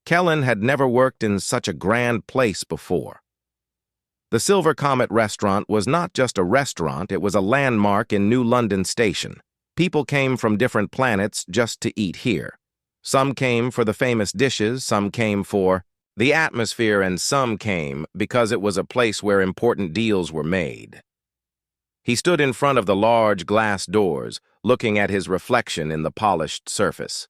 Kellen had never worked in such a grand place before. The Silver Comet restaurant was not just a restaurant, it was a landmark in New London Station. People came from different planets just to eat here. Some came for the famous dishes, some came for the atmosphere, and some came because it was a place where important deals were made. He stood in front of the large glass doors, looking at his reflection in the polished surface.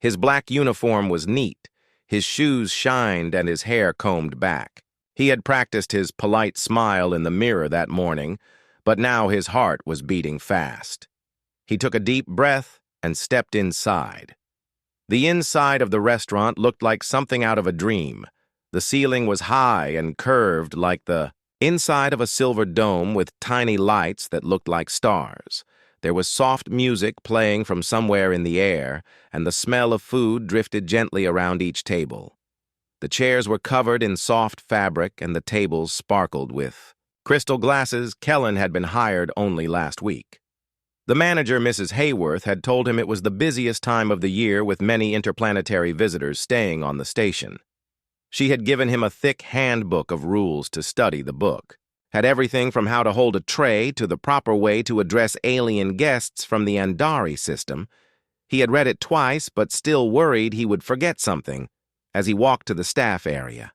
His black uniform was neat, his shoes shined, and his hair combed back. He had practiced his polite smile in the mirror that morning, but now his heart was beating fast. He took a deep breath and stepped inside. The inside of the restaurant looked like something out of a dream. The ceiling was high and curved like the inside of a silver dome with tiny lights that looked like stars. There was soft music playing from somewhere in the air, and the smell of food drifted gently around each table. The chairs were covered in soft fabric, and the tables sparkled with crystal glasses. Kellen had been hired only last week. The manager, Mrs. Hayworth, had told him it was the busiest time of the year with many interplanetary visitors staying on the station. She had given him a thick handbook of rules to study. The book had everything from how to hold a tray to the proper way to address alien guests from the Andari system. He had read it twice, but still worried he would forget something as he walked to the staff area.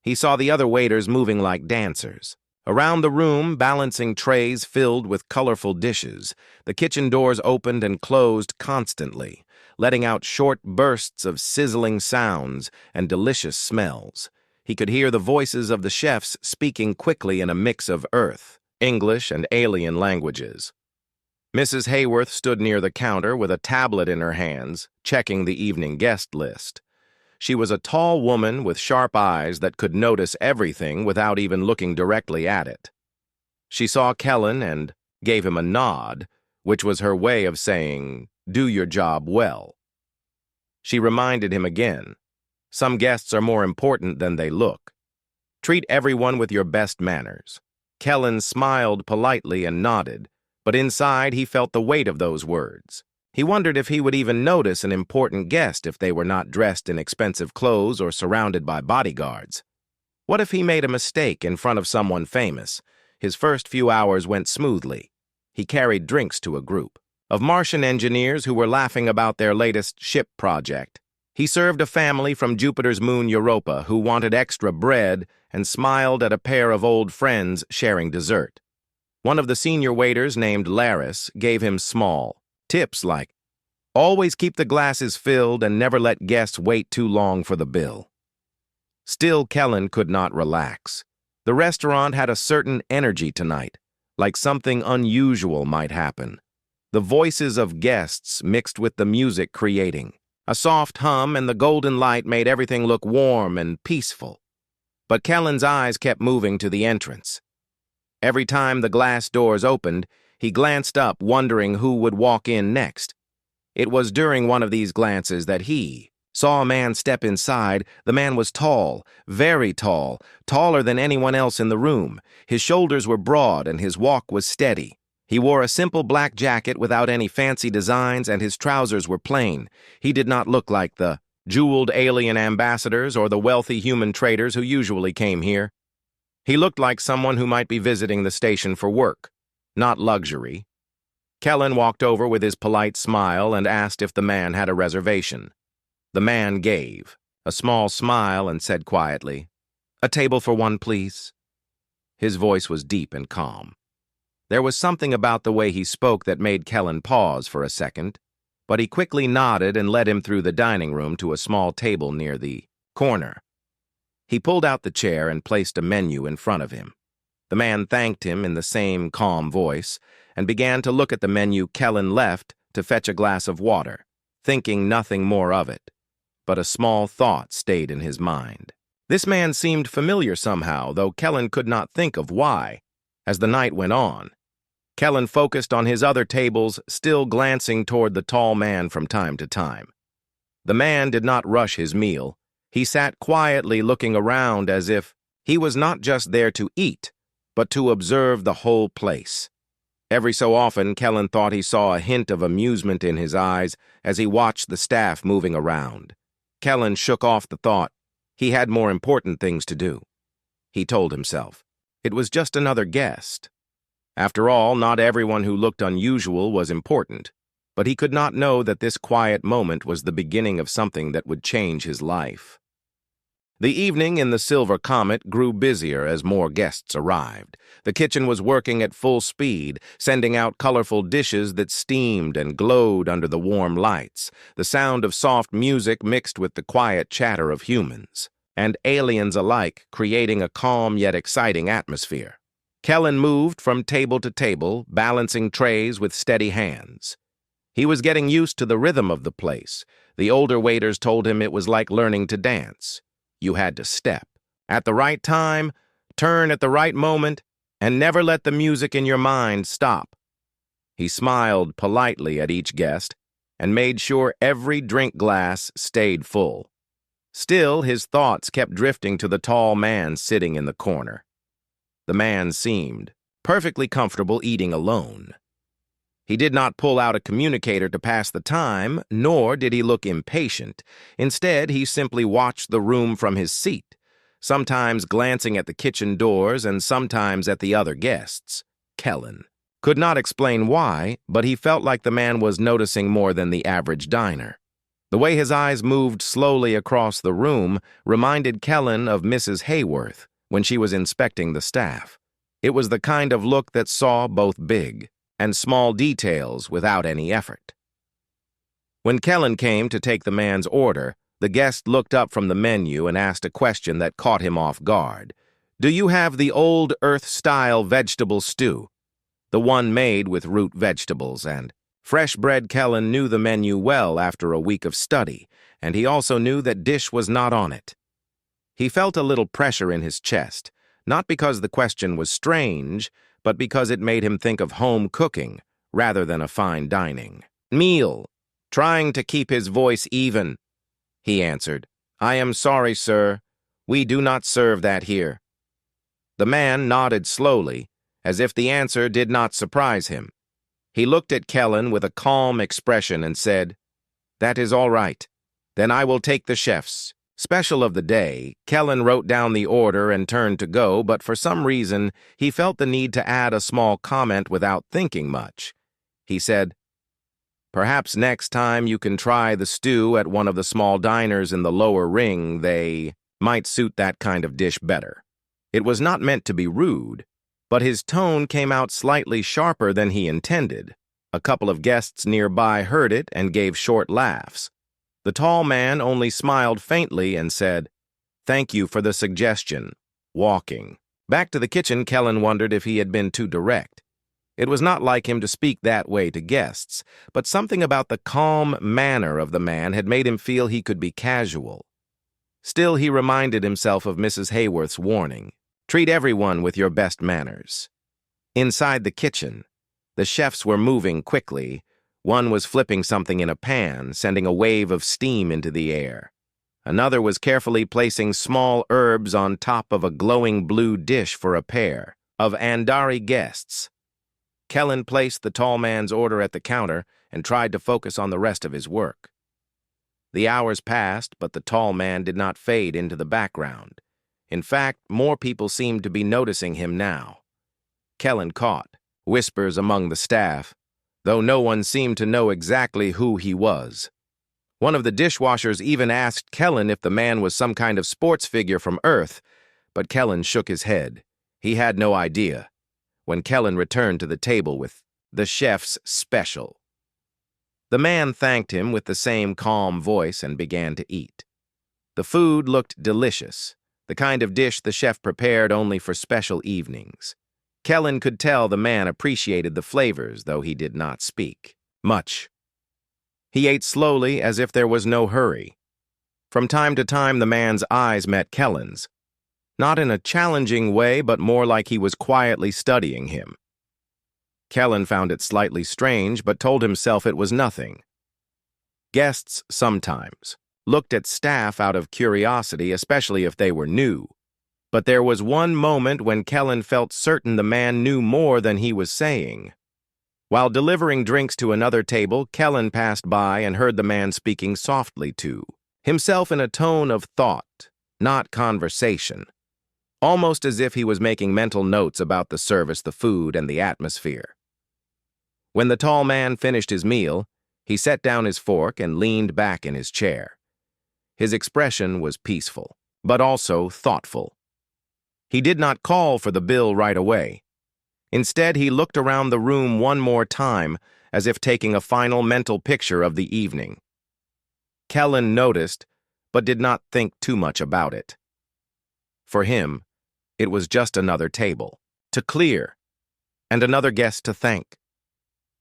He saw the other waiters moving like dancers around the room, balancing trays filled with colorful dishes. The kitchen doors opened and closed constantly, letting out short bursts of sizzling sounds and delicious smells. He could hear the voices of the chefs speaking quickly in a mix of Earth, English, and alien languages. Mrs. Hayworth stood near the counter with a tablet in her hands, checking the evening guest list. She was a tall woman with sharp eyes that could notice everything without even looking directly at it. She saw Kellen and gave him a nod, which was her way of saying, "Do your job well." She reminded him again, "Some guests are more important than they look. Treat everyone with your best manners." Kellen smiled politely and nodded, but inside he felt the weight of those words. He wondered if he would even notice an important guest if they were not dressed in expensive clothes or surrounded by bodyguards. What if he made a mistake in front of someone famous? His first few hours went smoothly. He carried drinks to a group of Martian engineers who were laughing about their latest ship project. He served a family from Jupiter's moon Europa who wanted extra bread and smiled at a pair of old friends sharing dessert. One of the senior waiters, named Laris, gave him small tips like, "Always keep the glasses filled and never let guests wait too long for the bill." Still, Kellen could not relax. The restaurant had a certain energy tonight, like something unusual might happen. The voices of guests mixed with the music creating a soft hum, and the golden light made everything look warm and peaceful. But Kellen's eyes kept moving to the entrance. Every time the glass doors opened, he glanced up, wondering who would walk in next. It was during one of these glances that he saw a man step inside. The man was tall, very tall, taller than anyone else in the room. His shoulders were broad and his walk was steady. He wore a simple black jacket without any fancy designs, and his trousers were plain. He did not look like the jeweled alien ambassadors or the wealthy human traders who usually came here. He looked like someone who might be visiting the station for work, not luxury. Kellen walked over with his polite smile and asked if the man had a reservation. The man gave a small smile and said quietly, "A table for one, please." His voice was deep and calm. There was something about the way he spoke that made Kellen pause for a second, but he quickly nodded and led him through the dining room to a small table near the corner. He pulled out the chair and placed a menu in front of him. The man thanked him in the same calm voice and began to look at the menu. Kellen left to fetch a glass of water, thinking nothing more of it. But a small thought stayed in his mind. This man seemed familiar somehow, though Kellen could not think of why. As the night went on, Kellen focused on his other tables, still glancing toward the tall man from time to time. The man did not rush his meal. He sat quietly looking around as if he was not just there to eat, but to observe the whole place. Every so often, Kellen thought he saw a hint of amusement in his eyes as he watched the staff moving around. Kellen shook off the thought. He had more important things to do. He told himself. It was just another guest. After all, not everyone who looked unusual was important, but he could not know that this quiet moment was the beginning of something that would change his life. The evening in the Silver Comet grew busier as more guests arrived. The kitchen was working at full speed, sending out colorful dishes that steamed and glowed under the warm lights, the sound of soft music mixed with the quiet chatter of humans, and aliens alike, creating a calm yet exciting atmosphere. Kellen moved from table to table, balancing trays with steady hands. He was getting used to the rhythm of the place. The older waiters told him it was like learning to dance. You had to step at the right time, turn at the right moment, and never let the music in your mind stop. He smiled politely at each guest and made sure every drink glass stayed full. Still, his thoughts kept drifting to the tall man sitting in the corner. The man seemed perfectly comfortable eating alone. He did not pull out a communicator to pass the time, nor did he look impatient. Instead, he simply watched the room from his seat, sometimes glancing at the kitchen doors and sometimes at the other guests. Kellen could not explain why, but he felt like the man was noticing more than the average diner. The way his eyes moved slowly across the room reminded Kellen of Mrs. Hayworth when she was inspecting the staff. It was the kind of look that saw both big and small details without any effort. When Kellen came to take the man's order, the guest looked up from the menu and asked a question that caught him off guard. "Do you have the old Earth-style vegetable stew?" The one made with root vegetables, and fresh-bred Kellen knew the menu well after a week of study, and he also knew that dish was not on it. He felt a little pressure in his chest, not because the question was strange, but because it made him think of home cooking rather than a fine dining meal. Trying to keep his voice even, he answered, "I am sorry, sir. We do not serve that here." The man nodded slowly, as if the answer did not surprise him. He looked at Kellen with a calm expression and said, "That is all right. Then I will take the chef's special of the day." Kellen wrote down the order and turned to go, but for some reason, he felt the need to add a small comment without thinking much. He said, "Perhaps next time you can try the stew at one of the small diners in the lower ring. They might suit that kind of dish better." It was not meant to be rude, but his tone came out slightly sharper than he intended. A couple of guests nearby heard it and gave short laughs. The tall man only smiled faintly and said, "Thank you for the suggestion," walking. Back to the kitchen, Kellen wondered if he had been too direct. It was not like him to speak that way to guests, but something about the calm manner of the man had made him feel he could be casual. Still, he reminded himself of Mrs. Hayworth's warning, "Treat everyone with your best manners." Inside the kitchen, the chefs were moving quickly. One was flipping something in a pan, sending a wave of steam into the air. Another was carefully placing small herbs on top of a glowing blue dish for a pair of Andari guests. Kellen placed the tall man's order at the counter and tried to focus on the rest of his work. The hours passed, but the tall man did not fade into the background. In fact, more people seemed to be noticing him now. Kellen caught whispers among the staff, though no one seemed to know exactly who he was. One of the dishwashers even asked Kellen if the man was some kind of sports figure from Earth, but Kellen shook his head. He had no idea. When Kellen returned to the table with the chef's special, the man thanked him with the same calm voice and began to eat. The food looked delicious, the kind of dish the chef prepared only for special evenings. Kellen could tell the man appreciated the flavors, though he did not speak much. He ate slowly, as if there was no hurry. From time to time, the man's eyes met Kellen's, not in a challenging way, but more like he was quietly studying him. Kellen found it slightly strange, but told himself it was nothing. Guests sometimes looked at staff out of curiosity, especially if they were new. But there was one moment when Kellen felt certain the man knew more than he was saying. While delivering drinks to another table, Kellen passed by and heard the man speaking softly to himself in a tone of thought, not conversation, almost as if he was making mental notes about the service, the food, and the atmosphere. When the tall man finished his meal, he set down his fork and leaned back in his chair. His expression was peaceful, but also thoughtful. He did not call for the bill right away. Instead, he looked around the room one more time, as if taking a final mental picture of the evening. Kellen noticed, but did not think too much about it. For him, it was just another table to clear, and another guest to thank.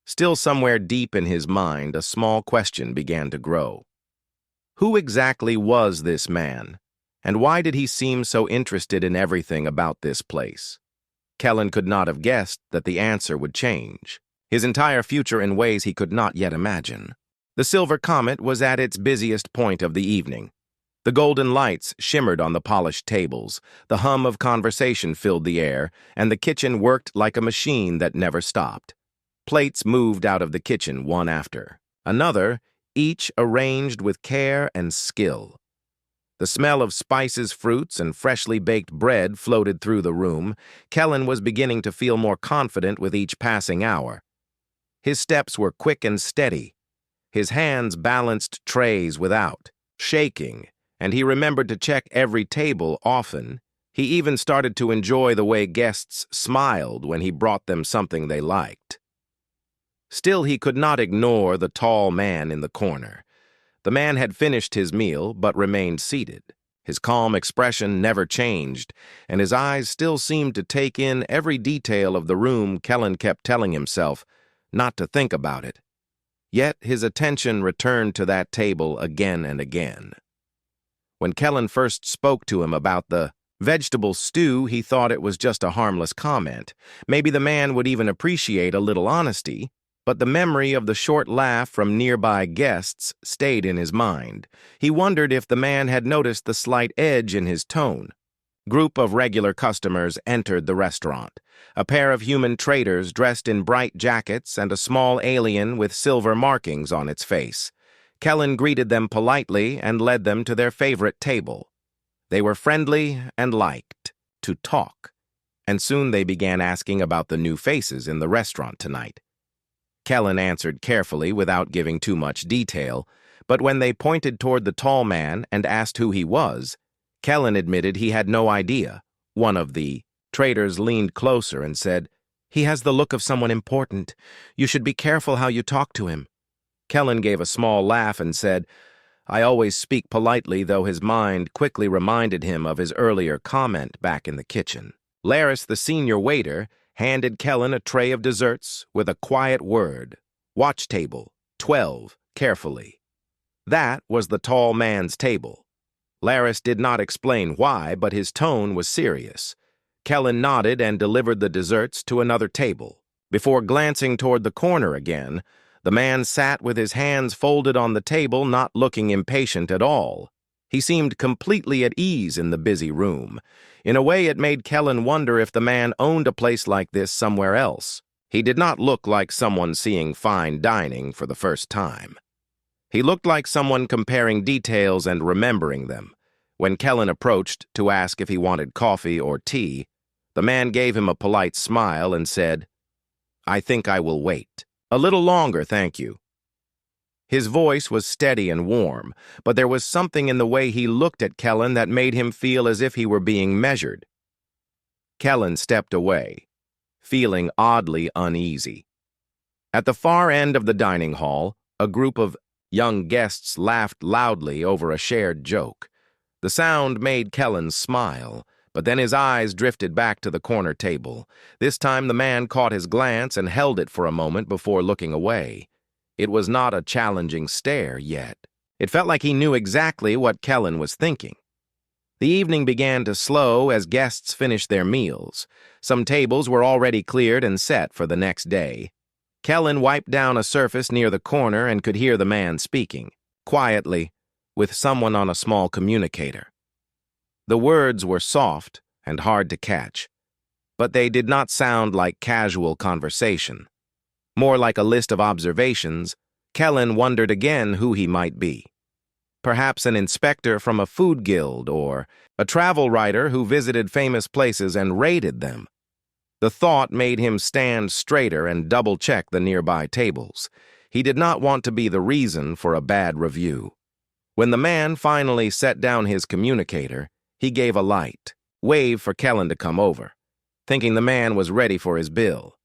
Still somewhere deep in his mind, a small question began to grow. Who exactly was this man, and why did he seem so interested in everything about this place? Kellen could not have guessed that the answer would change his entire future in ways he could not yet imagine. The silver comet was at its busiest point of the evening. The golden lights shimmered on the polished tables, the hum of conversation filled the air, and the kitchen worked like a machine that never stopped. Plates moved out of the kitchen one after another, each arranged with care and skill. The smell of spices, fruits, and freshly baked bread floated through the room. Kellen was beginning to feel more confident with each passing hour. His steps were quick and steady. His hands balanced trays without shaking, and he remembered to check every table often. He even started to enjoy the way guests smiled when he brought them something they liked. Still, he could not ignore the tall man in the corner. The man had finished his meal, but remained seated. His calm expression never changed, and his eyes still seemed to take in every detail of the room. Kellen kept telling himself not to think about it. Yet his attention returned to that table again and again. When Kellen first spoke to him about the vegetable stew, he thought it was just a harmless comment. Maybe the man would even appreciate a little honesty. But the memory of the short laugh from nearby guests stayed in his mind. He wondered if the man had noticed the slight edge in his tone. Group of regular customers entered the restaurant. A pair of human traders dressed in bright jackets and a small alien with silver markings on its face. Kellen greeted them politely and led them to their favorite table. They were friendly and liked to talk, and soon they began asking about the new faces in the restaurant tonight. Kellen answered carefully without giving too much detail, but when they pointed toward the tall man and asked who he was, Kellen admitted he had no idea. One of the traders leaned closer and said, "He has the look of someone important. You should be careful how you talk to him." Kellen gave a small laugh and said, "I always speak politely," though his mind quickly reminded him of his earlier comment back in the kitchen. Laris, the senior waiter, handed Kellen a tray of desserts with a quiet word, "Watch table, 12, carefully." That was the tall man's table. Laris did not explain why, but his tone was serious. Kellen nodded and delivered the desserts to another table. Before glancing toward the corner again, the man sat with his hands folded on the table, not looking impatient at all. He seemed completely at ease in the busy room. In a way, it made Kellen wonder if the man owned a place like this somewhere else. He did not look like someone seeing fine dining for the first time. He looked like someone comparing details and remembering them. When Kellen approached to ask if he wanted coffee or tea, the man gave him a polite smile and said, "I think I will wait. A little longer, thank you." His voice was steady and warm, but there was something in the way he looked at Kellen that made him feel as if he were being measured. Kellen stepped away, feeling oddly uneasy. At the far end of the dining hall, a group of young guests laughed loudly over a shared joke. The sound made Kellen smile, but then his eyes drifted back to the corner table. This time the man caught his glance and held it for a moment before looking away. It was not a challenging stare yet. It felt like he knew exactly what Kellen was thinking. The evening began to slow as guests finished their meals. Some tables were already cleared and set for the next day. Kellen wiped down a surface near the corner and could hear the man speaking, quietly, with someone on a small communicator. The words were soft and hard to catch, but they did not sound like casual conversation. More like a list of observations. Kellen wondered again who he might be. Perhaps an inspector from a food guild or a travel writer who visited famous places and rated them. The thought made him stand straighter and double-check the nearby tables. He did not want to be the reason for a bad review. When the man finally set down his communicator, he gave a light wave for Kellen to come over, thinking the man was ready for his bill.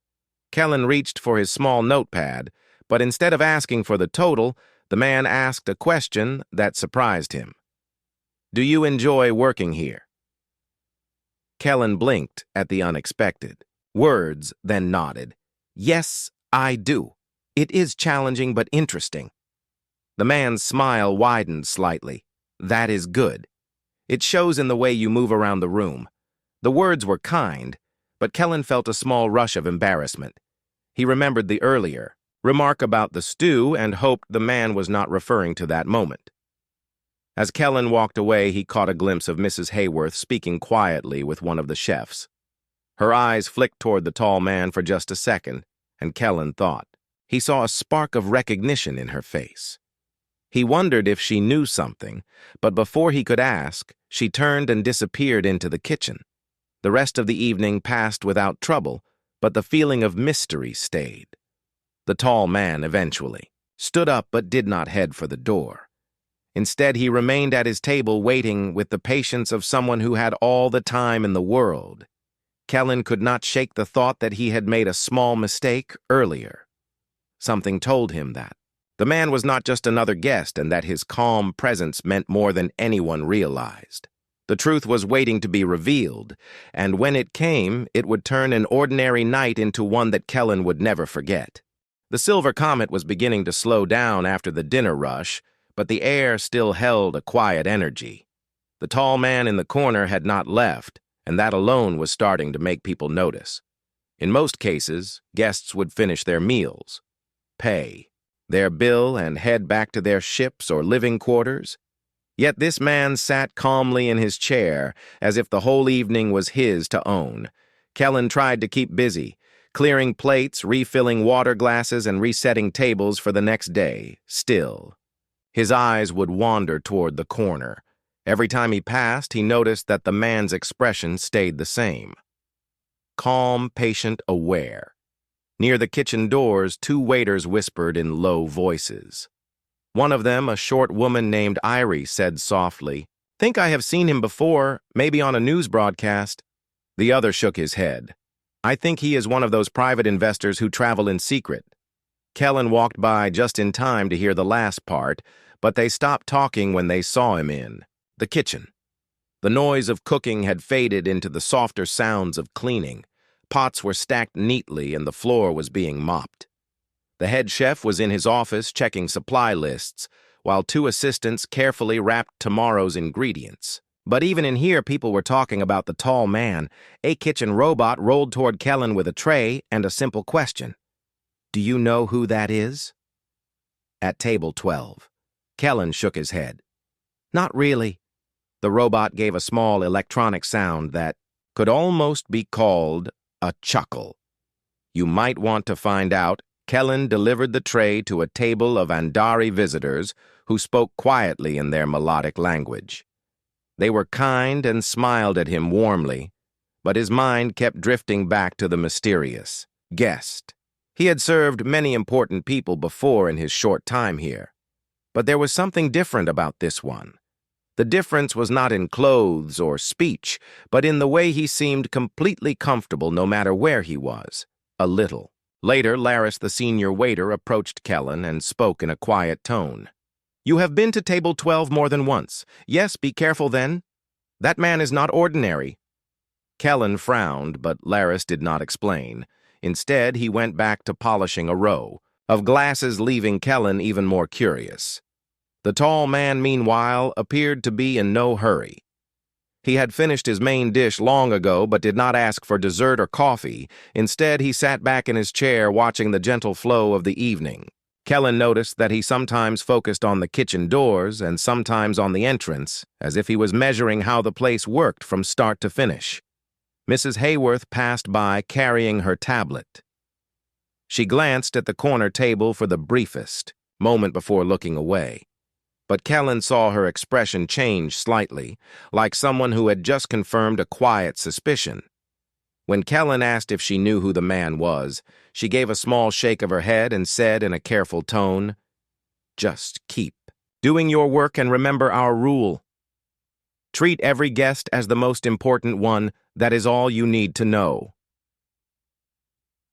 Kellen reached for his small notepad, but instead of asking for the total, the man asked a question that surprised him. "Do you enjoy working here?" Kellen blinked at the unexpected. Words then nodded. "Yes, I do. It is challenging but interesting." The man's smile widened slightly. "That is good. It shows in the way you move around the room." The words were kind, but Kellen felt a small rush of embarrassment. He remembered the earlier remark about the stew and hoped the man was not referring to that moment. As Kellen walked away, he caught a glimpse of Mrs. Hayworth speaking quietly with one of the chefs. Her eyes flicked toward the tall man for just a second, and Kellen thought he saw a spark of recognition in her face. He wondered if she knew something, but before he could ask, she turned and disappeared into the kitchen. The rest of the evening passed without trouble, but the feeling of mystery stayed. The tall man eventually stood up but did not head for the door. Instead, he remained at his table waiting with the patience of someone who had all the time in the world. Kellen could not shake the thought that he had made a small mistake earlier. Something told him that the man was not just another guest and that his calm presence meant more than anyone realized. The truth was waiting to be revealed, and when it came, it would turn an ordinary night into one that Kellen would never forget. The silver comet was beginning to slow down after the dinner rush, but the air still held a quiet energy. The tall man in the corner had not left, and that alone was starting to make people notice. In most cases, guests would finish their meals, pay their bill, and head back to their ships or living quarters. Yet this man sat calmly in his chair, as if the whole evening was his to own. Kellen tried to keep busy, clearing plates, refilling water glasses, and resetting tables for the next day. Still, his eyes would wander toward the corner. Every time he passed, he noticed that the man's expression stayed the same. Calm, patient, aware. Near the kitchen doors, two waiters whispered in low voices. One of them, a short woman named Irie, said softly, "Think I have seen him before, maybe on a news broadcast." The other shook his head. "I think he is one of those private investors who travel in secret." Kellen walked by just in time to hear the last part, but they stopped talking when they saw him in the kitchen. The noise of cooking had faded into the softer sounds of cleaning. Pots were stacked neatly and the floor was being mopped. The head chef was in his office checking supply lists, while two assistants carefully wrapped tomorrow's ingredients. But even in here, people were talking about the tall man. A kitchen robot rolled toward Kellen with a tray and a simple question. "Do you know who that is?" At table 12, Kellen shook his head. "Not really." The robot gave a small electronic sound that could almost be called a chuckle. "You might want to find out." Kellen delivered the tray to a table of Andari visitors who spoke quietly in their melodic language. They were kind and smiled at him warmly, but his mind kept drifting back to the mysterious guest. He had served many important people before in his short time here, but there was something different about this one. The difference was not in clothes or speech, but in the way he seemed completely comfortable no matter where he was. A little. Later, Laris, the senior waiter, approached Kellen and spoke in a quiet tone. "You have been to table 12 more than once. Yes, be careful then. That man is not ordinary." Kellen frowned, but Laris did not explain. Instead, he went back to polishing a row of glasses, leaving Kellen even more curious. The tall man, meanwhile, appeared to be in no hurry. He had finished his main dish long ago, but did not ask for dessert or coffee. Instead, he sat back in his chair watching the gentle flow of the evening. Kellen noticed that he sometimes focused on the kitchen doors and sometimes on the entrance, as if he was measuring how the place worked from start to finish. Mrs. Hayworth passed by carrying her tablet. She glanced at the corner table for the briefest moment before looking away. But Kellen saw her expression change slightly, like someone who had just confirmed a quiet suspicion. When Kellen asked if she knew who the man was, she gave a small shake of her head and said in a careful tone, "Just keep doing your work and remember our rule. Treat every guest as the most important one. That is all you need to know."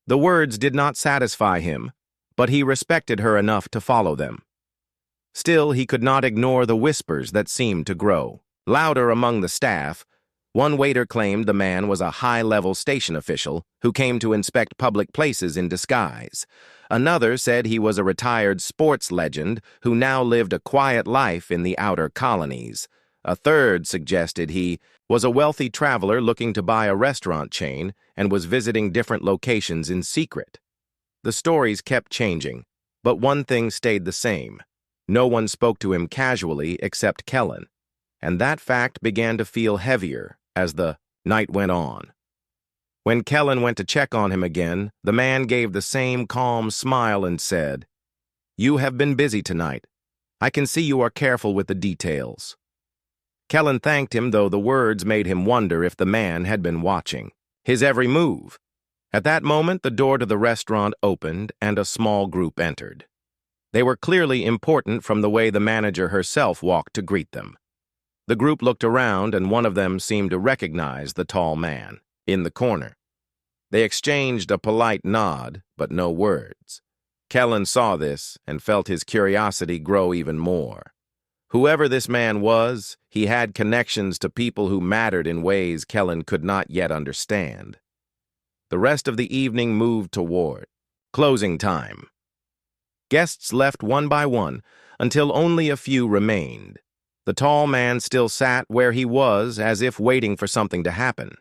The words did not satisfy him, but he respected her enough to follow them. Still, he could not ignore the whispers that seemed to grow louder among the staff. One waiter claimed the man was a high-level station official who came to inspect public places in disguise. Another said he was a retired sports legend who now lived a quiet life in the outer colonies. A third suggested he was a wealthy traveler looking to buy a restaurant chain and was visiting different locations in secret. The stories kept changing, but one thing stayed the same. No one spoke to him casually except Kellen, and that fact began to feel heavier as the night went on. When Kellen went to check on him again, the man gave the same calm smile and said, "You have been busy tonight. I can see you are careful with the details." Kellen thanked him, though the words made him wonder if the man had been watching his every move. At that moment, the door to the restaurant opened and a small group entered. They were clearly important from the way the manager herself walked to greet them. The group looked around, and one of them seemed to recognize the tall man in the corner. They exchanged a polite nod, but no words. Kellen saw this and felt his curiosity grow even more. Whoever this man was, he had connections to people who mattered in ways Kellen could not yet understand. The rest of the evening moved toward closing time. Guests left one by one until only a few remained. The tall man still sat where he was, as if waiting for something to happen.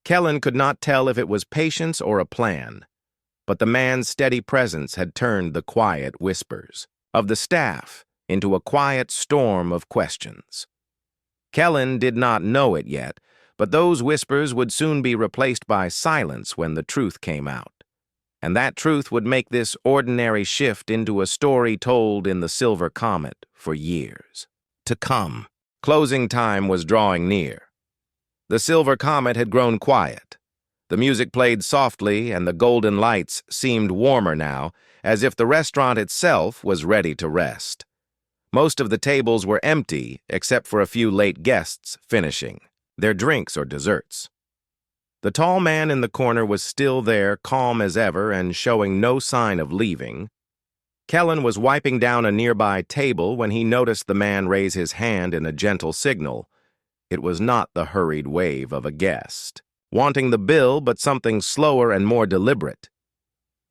Kellen could not tell if it was patience or a plan, but the man's steady presence had turned the quiet whispers of the staff into a quiet storm of questions. Kellen did not know it yet, but those whispers would soon be replaced by silence when the truth came out. And that truth would make this ordinary shift into a story told in the Silver Comet for years to come. Closing time was drawing near. The Silver Comet had grown quiet. The music played softly, and the golden lights seemed warmer now, as if the restaurant itself was ready to rest. Most of the tables were empty, except for a few late guests finishing their drinks or desserts. The tall man in the corner was still there, calm as ever and showing no sign of leaving. Kellen was wiping down a nearby table when he noticed the man raise his hand in a gentle signal. It was not the hurried wave of a guest wanting the bill, but something slower and more deliberate.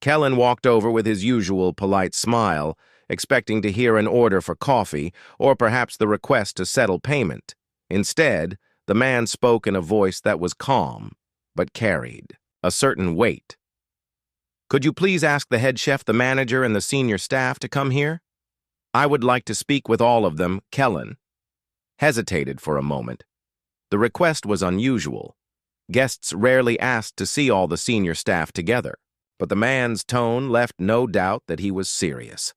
Kellen walked over with his usual polite smile, expecting to hear an order for coffee or perhaps the request to settle payment. Instead, the man spoke in a voice that was calm, but carried a certain weight. "Could you please ask the head chef, the manager, and the senior staff to come here? I would like to speak with all of them." Kellen hesitated for a moment. The request was unusual. Guests rarely asked to see all the senior staff together, but the man's tone left no doubt that he was serious.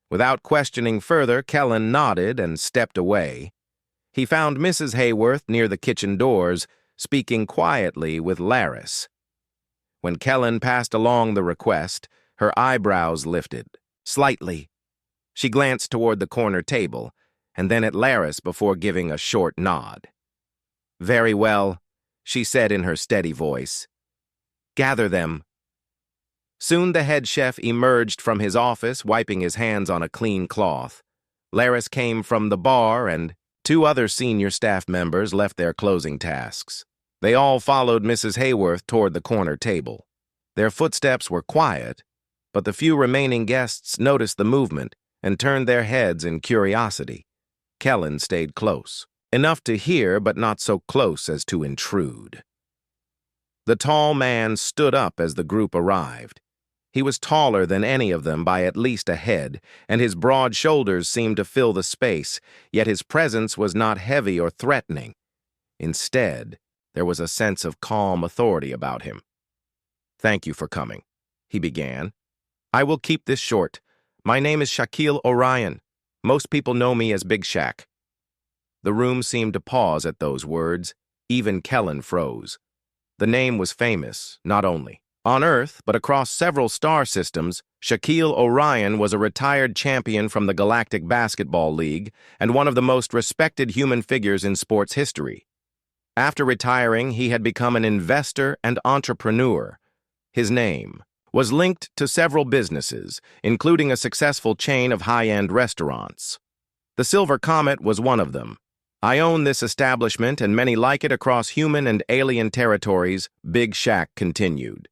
Without questioning further, Kellen nodded and stepped away. He found Mrs. Hayworth near the kitchen doors, speaking quietly with Laris. When Kellen passed along the request, her eyebrows lifted slightly. She glanced toward the corner table, and then at Laris before giving a short nod. "Very well," she said in her steady voice. "Gather them." Soon the head chef emerged from his office, wiping his hands on a clean cloth. Laris came from the bar, and 2 other senior staff members left their closing tasks. They all followed Mrs. Hayworth toward the corner table. Their footsteps were quiet, but the few remaining guests noticed the movement and turned their heads in curiosity. Kellen stayed close, enough to hear but not so close as to intrude. The tall man stood up as the group arrived. He was taller than any of them by at least a head, and his broad shoulders seemed to fill the space, yet his presence was not heavy or threatening. Instead, there was a sense of calm authority about him. "Thank you for coming," he began. "I will keep this short. My name is Shaquille Orion. Most people know me as Big Shaq." The room seemed to pause at those words. Even Kellen froze. The name was famous, not only on Earth, but across several star systems. Shaquille O'Ryan was a retired champion from the Galactic Basketball League and one of the most respected human figures in sports history. After retiring, he had become an investor and entrepreneur. His name was linked to several businesses, including a successful chain of high-end restaurants. The Silver Comet was one of them. "I own this establishment and many like it across human and alien territories," Big Shaq continued.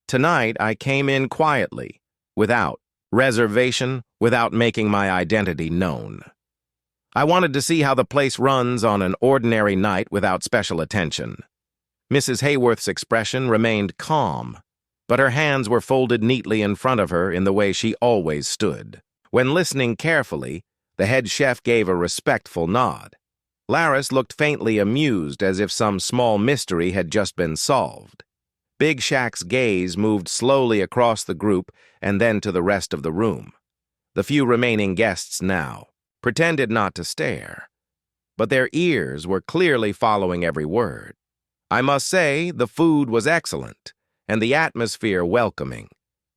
"Tonight, I came in quietly, without reservation, without making my identity known. I wanted to see how the place runs on an ordinary night without special attention." Mrs. Hayworth's expression remained calm, but her hands were folded neatly in front of her in the way she always stood. When listening carefully, the head chef gave a respectful nod. Laris looked faintly amused, as if some small mystery had just been solved. Big Shaq's gaze moved slowly across the group and then to the rest of the room. The few remaining guests now pretended not to stare, but their ears were clearly following every word. "I must say, the food was excellent, and the atmosphere welcoming,"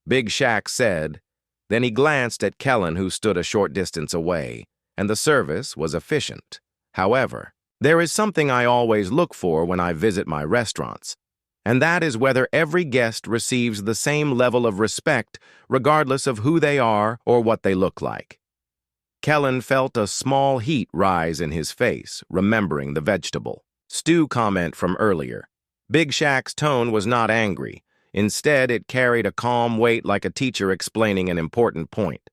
Big Shaq said. Then he glanced at Kellen, who stood a short distance away, and the service was efficient. "However, there is something I always look for when I visit my restaurants, and that is whether every guest receives the same level of respect regardless of who they are or what they look like." Kellen felt a small heat rise in his face, remembering the vegetable stew comment from earlier. Big Shaq's tone was not angry. Instead, it carried a calm weight, like a teacher explaining an important point.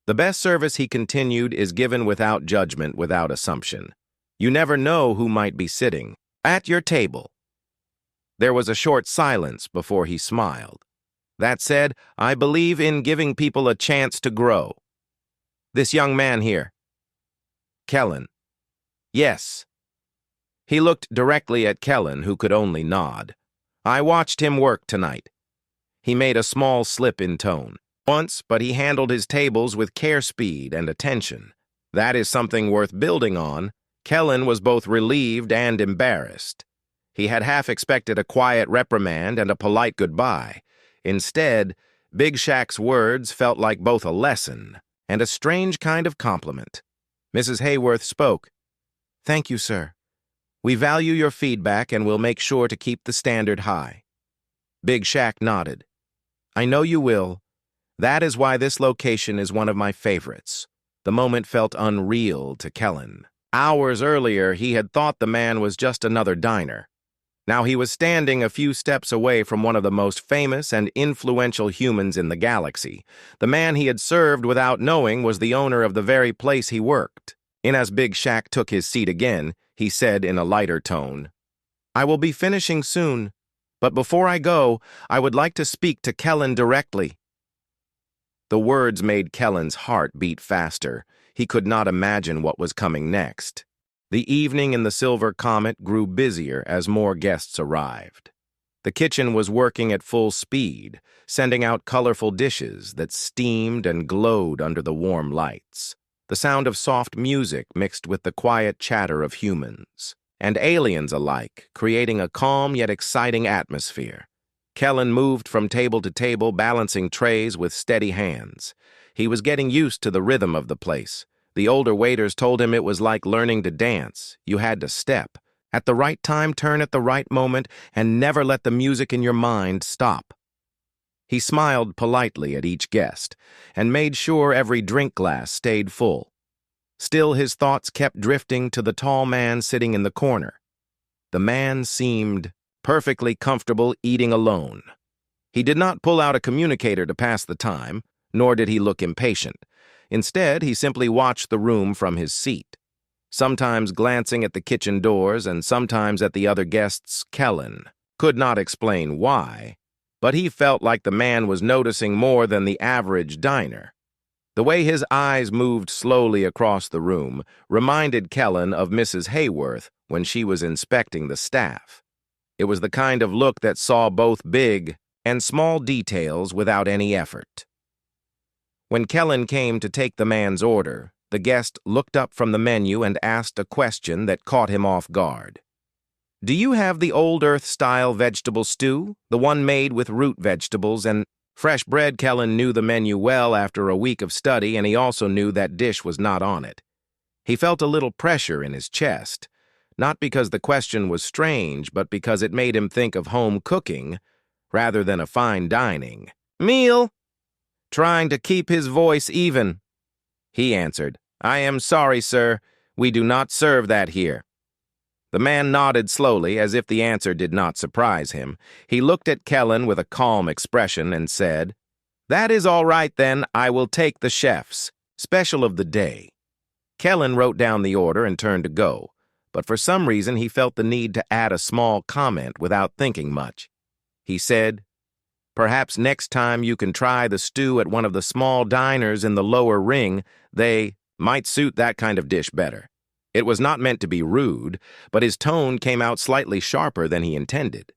"The best service," he continued, "is given without judgment, without assumption. You never know who might be sitting at your table." There was a short silence before he smiled. "That said, I believe in giving people a chance to grow." "This young man here." Kellen. "Yes." He looked directly at Kellen, who could only nod. "I watched him work tonight." He made a small slip in tone. "Once, but he handled his tables with care, speed, and attention. That is something worth building on." Kellen was both relieved and embarrassed. He had half expected a quiet reprimand and a polite goodbye. Instead, Big Shaq's words felt like both a lesson and a strange kind of compliment. Mrs. Hayworth spoke. "Thank you, sir. We value your feedback and will make sure to keep the standard high." Big Shaq nodded. "I know you will. That is why this location is one of my favorites." The moment felt unreal to Kellen. Hours earlier, he had thought the man was just another diner. Now he was standing a few steps away from one of the most famous and influential humans in the galaxy. The man he had served without knowing was the owner of the very place he worked. And as Big Shaq took his seat again, he said in a lighter tone, "I will be finishing soon, but before I go, I would like to speak to Kellen directly." The words made Kellen's heart beat faster. He could not imagine what was coming next. The evening in the Silver Comet grew busier as more guests arrived. The kitchen was working at full speed, sending out colorful dishes that steamed and glowed under the warm lights. The sound of soft music mixed with the quiet chatter of humans and aliens alike, creating a calm yet exciting atmosphere. Kellen moved from table to table, balancing trays with steady hands. He was getting used to the rhythm of the place. The older waiters told him it was like learning to dance. You had to step at the right time, turn at the right moment, and never let the music in your mind stop. He smiled politely at each guest and made sure every drink glass stayed full. Still, his thoughts kept drifting to the tall man sitting in the corner. The man seemed perfectly comfortable eating alone. He did not pull out a communicator to pass the time, nor did he look impatient. Instead, he simply watched the room from his seat, sometimes glancing at the kitchen doors and sometimes at the other guests. Kellen could not explain why, but he felt like the man was noticing more than the average diner. The way his eyes moved slowly across the room reminded Kellen of Mrs. Hayworth when she was inspecting the staff. It was the kind of look that saw both big and small details without any effort. When Kellen came to take the man's order, the guest looked up from the menu and asked a question that caught him off guard. "Do you have the Old Earth-style vegetable stew, the one made with root vegetables and fresh bread?" Kellen knew the menu well after a week of study, and he also knew that dish was not on it. He felt a little pressure in his chest, not because the question was strange, but because it made him think of home cooking rather than a fine dining meal. Trying to keep his voice even, he answered, "I am sorry, sir. We do not serve that here." The man nodded slowly, as if the answer did not surprise him. He looked at Kellen with a calm expression and said, "That is all right, then. I will take the chef's special of the day." Kellen wrote down the order and turned to go, but for some reason he felt the need to add a small comment without thinking much. He said, "Perhaps next time you can try the stew at one of the small diners in the lower ring. They might suit that kind of dish better." It was not meant to be rude, but his tone came out slightly sharper than he intended.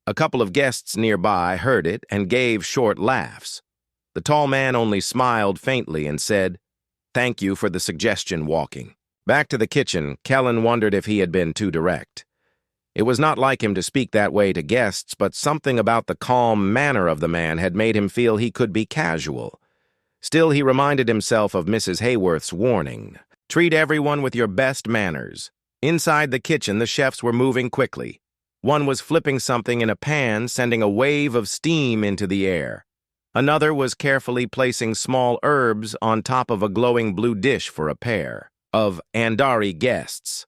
A couple of guests nearby heard it and gave short laughs. The tall man only smiled faintly and said, "Thank you for the suggestion, walking." Back to the kitchen, Kellen wondered if he had been too direct. It was not like him to speak that way to guests, but something about the calm manner of the man had made him feel he could be casual. Still, he reminded himself of Mrs. Hayworth's warning. Treat everyone with your best manners. Inside the kitchen, the chefs were moving quickly. One was flipping something in a pan, sending a wave of steam into the air. Another was carefully placing small herbs on top of a glowing blue dish for a pair of Andari guests.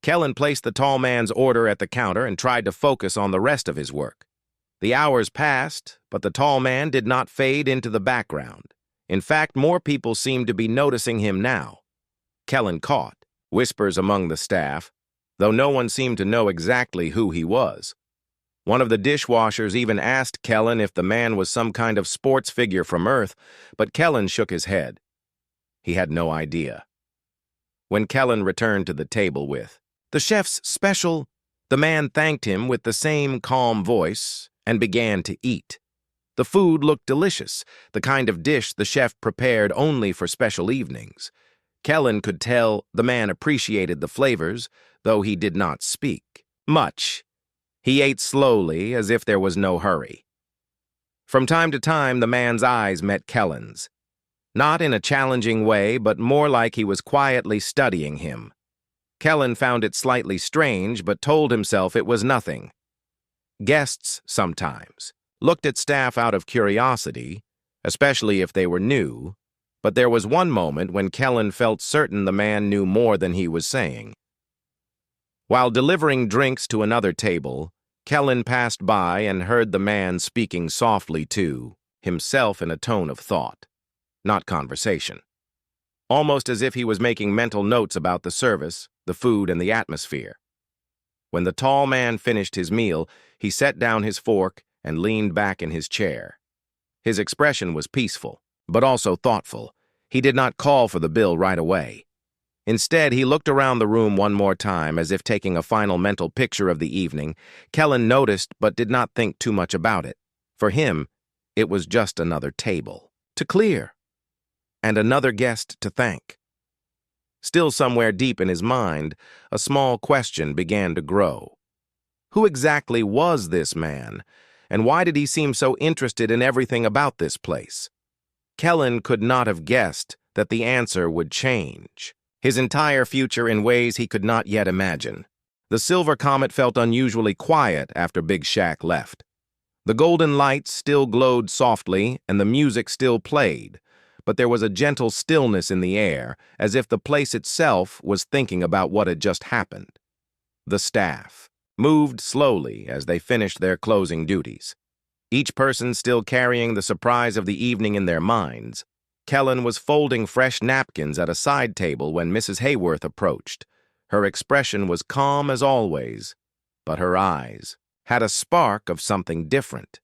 Kellen placed the tall man's order at the counter and tried to focus on the rest of his work. The hours passed, but the tall man did not fade into the background. In fact, more people seemed to be noticing him now. Kellen caught whispers among the staff, though no one seemed to know exactly who he was. One of the dishwashers even asked Kellen if the man was some kind of sports figure from Earth, but Kellen shook his head. He had no idea. When Kellen returned to the table with the chef's special, the man thanked him with the same calm voice and began to eat. The food looked delicious, the kind of dish the chef prepared only for special evenings. Kellen could tell the man appreciated the flavors, though he did not speak much. He ate slowly, as if there was no hurry. From time to time, the man's eyes met Kellen's. Not in a challenging way, but more like he was quietly studying him. Kellen found it slightly strange, but told himself it was nothing. Guests, sometimes, looked at staff out of curiosity, especially if they were new, but there was one moment when Kellen felt certain the man knew more than he was saying. While delivering drinks to another table, Kellen passed by and heard the man speaking softly to himself in a tone of thought, not conversation. Almost as if he was making mental notes about the service, the food, and the atmosphere. When the tall man finished his meal, he set down his fork and leaned back in his chair. His expression was peaceful, but also thoughtful. He did not call for the bill right away. Instead, he looked around the room one more time, as if taking a final mental picture of the evening. Kellen noticed, but did not think too much about it. For him, it was just another table to clear, and another guest to thank. Still somewhere deep in his mind, a small question began to grow. Who exactly was this man, and why did he seem so interested in everything about this place? Kellen could not have guessed that the answer would change his entire future in ways he could not yet imagine. The silver comet felt unusually quiet after Big Shaq left. The golden lights still glowed softly and the music still played, but there was a gentle stillness in the air, as if the place itself was thinking about what had just happened. The staff moved slowly as they finished their closing duties, each person still carrying the surprise of the evening in their minds. Kellen was folding fresh napkins at a side table when Mrs. Hayworth approached. Her expression was calm as always, but her eyes had a spark of something different.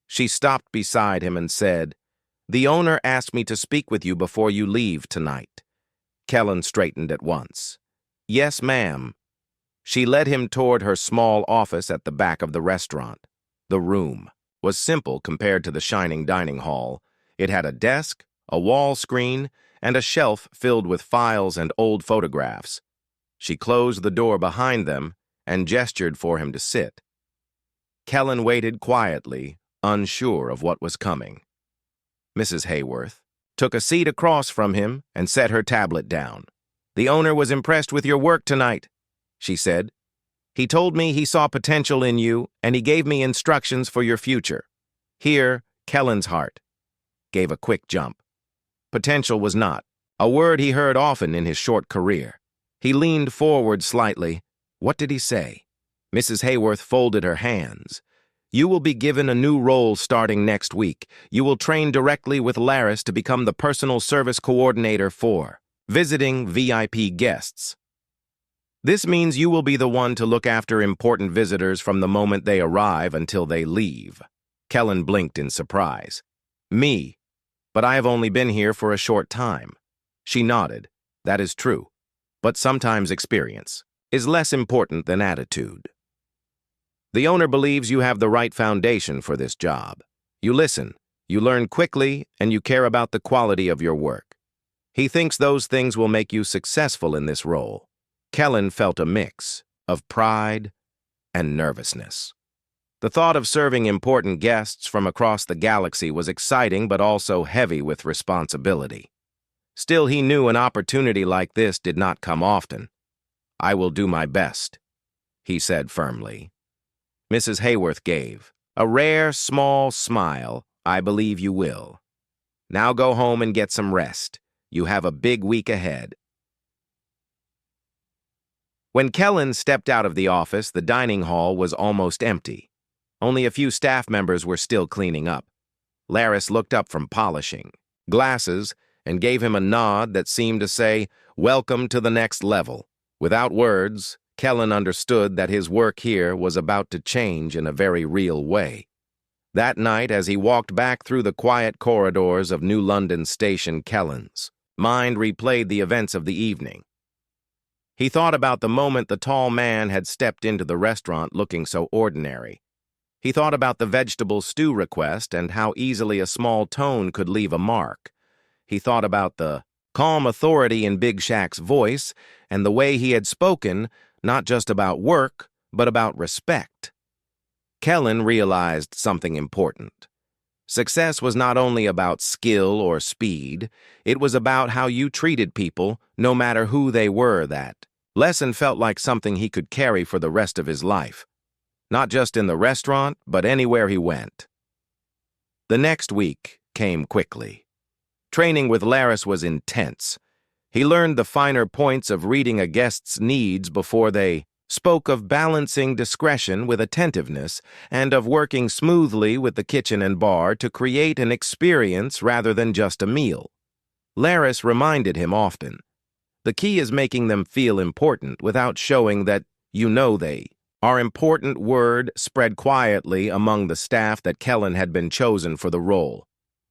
She stopped beside him and said, "The owner asked me to speak with you before you leave tonight." Kellen straightened at once. "Yes, ma'am." She led him toward her small office at the back of the restaurant. The room was simple compared to the shining dining hall. It had a desk, a wall screen, and a shelf filled with files and old photographs. She closed the door behind them and gestured for him to sit. Kellen waited quietly, unsure of what was coming. Mrs. Hayworth took a seat across from him and set her tablet down. "The owner was impressed with your work tonight," she said. "He told me he saw potential in you, and he gave me instructions for your future." Here, Kellen's heart gave a quick jump. Potential was not a word he heard often in his short career. He leaned forward slightly. What did he say? Mrs. Hayworth folded her hands. "You will be given a new role starting next week. You will train directly with Laris to become the personal service coordinator for visiting VIP guests. This means you will be the one to look after important visitors from the moment they arrive until they leave." Kellen blinked in surprise. "Me? But I have only been here for a short time." She nodded. "That is true. But sometimes experience is less important than attitude. The owner believes you have the right foundation for this job. You listen, you learn quickly, and you care about the quality of your work. He thinks those things will make you successful in this role." Kellen felt a mix of pride and nervousness. The thought of serving important guests from across the galaxy was exciting but also heavy with responsibility. Still, he knew an opportunity like this did not come often. "I will do my best," he said firmly. Mrs. Hayworth gave a rare, small smile. "I believe you will. Now go home and get some rest. You have a big week ahead." When Kellen stepped out of the office, the dining hall was almost empty. Only a few staff members were still cleaning up. Laris looked up from polishing glasses and gave him a nod that seemed to say, "Welcome to the next level." Without words, Kellen understood that his work here was about to change in a very real way. That night, as he walked back through the quiet corridors of New London Station, Kellen's mind replayed the events of the evening. He thought about the moment the tall man had stepped into the restaurant looking so ordinary. He thought about the vegetable stew request and how easily a small tone could leave a mark. He thought about the calm authority in Big Shaq's voice and the way he had spoken, not just about work, but about respect. Kellen realized something important. Success was not only about skill or speed, it was about how you treated people, no matter who they were. That lesson felt like something he could carry for the rest of his life. Not just in the restaurant, but anywhere he went. The next week came quickly. Training with Laris was intense. He learned the finer points of reading a guest's needs before they spoke, of balancing discretion with attentiveness, and of working smoothly with the kitchen and bar to create an experience rather than just a meal. Laris reminded him often, "The key is making them feel important without showing that you know they are important." Word spread quietly among the staff that Kellen had been chosen for the role.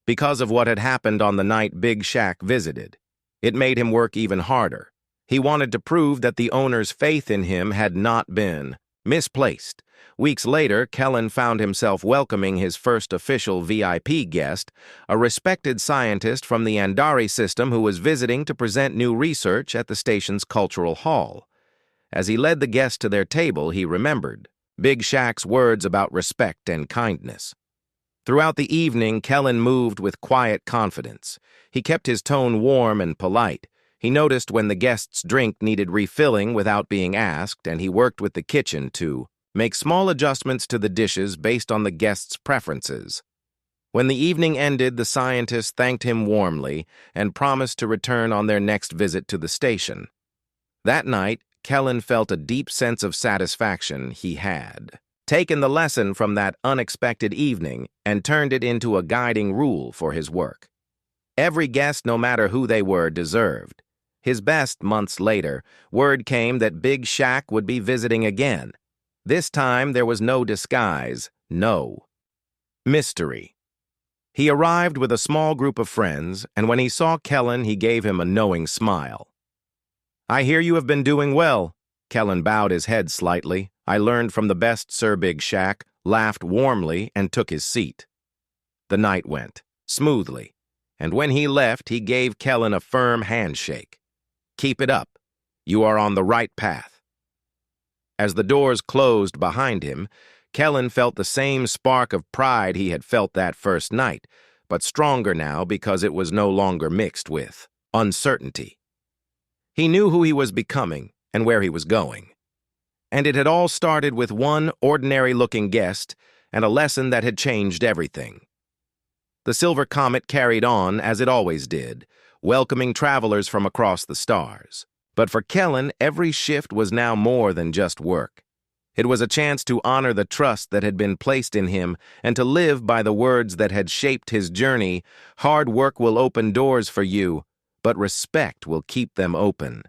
Because of what had happened on the night Big Shaq visited, it made him work even harder. He wanted to prove that the owner's faith in him had not been misplaced. Weeks later, Kellen found himself welcoming his first official VIP guest, a respected scientist from the Andari system who was visiting to present new research at the station's cultural hall. As he led the guests to their table, he remembered Big Shaq's words about respect and kindness. Throughout the evening, Kellen moved with quiet confidence. He kept his tone warm and polite. He noticed when the guest's drink needed refilling without being asked, and he worked with the kitchen to make small adjustments to the dishes based on the guest's preferences. When the evening ended, the scientist thanked him warmly and promised to return on their next visit to the station. That night, Kellen felt a deep sense of satisfaction. He had taken the lesson from that unexpected evening and turned it into a guiding rule for his work. Every guest, no matter who they were, deserved his best. Months later, word came that Big Shaq would be visiting again. This time, there was no disguise, no mystery. He arrived with a small group of friends, and when he saw Kellen, he gave him a knowing smile. "I hear you have been doing well." Kellen bowed his head slightly. "I learned from the best, Sir." Big Shaq laughed warmly and took his seat. The night went smoothly. And when he left, he gave Kellen a firm handshake. "Keep it up. You are on the right path." As the doors closed behind him, Kellen felt the same spark of pride he had felt that first night, but stronger now because it was no longer mixed with uncertainty. He knew who he was becoming and where he was going. And it had all started with one ordinary-looking guest and a lesson that had changed everything. The Silver Comet carried on as it always did, welcoming travelers from across the stars. But for Kellen, every shift was now more than just work. It was a chance to honor the trust that had been placed in him and to live by the words that had shaped his journey. Hard work will open doors for you, but respect will keep them open.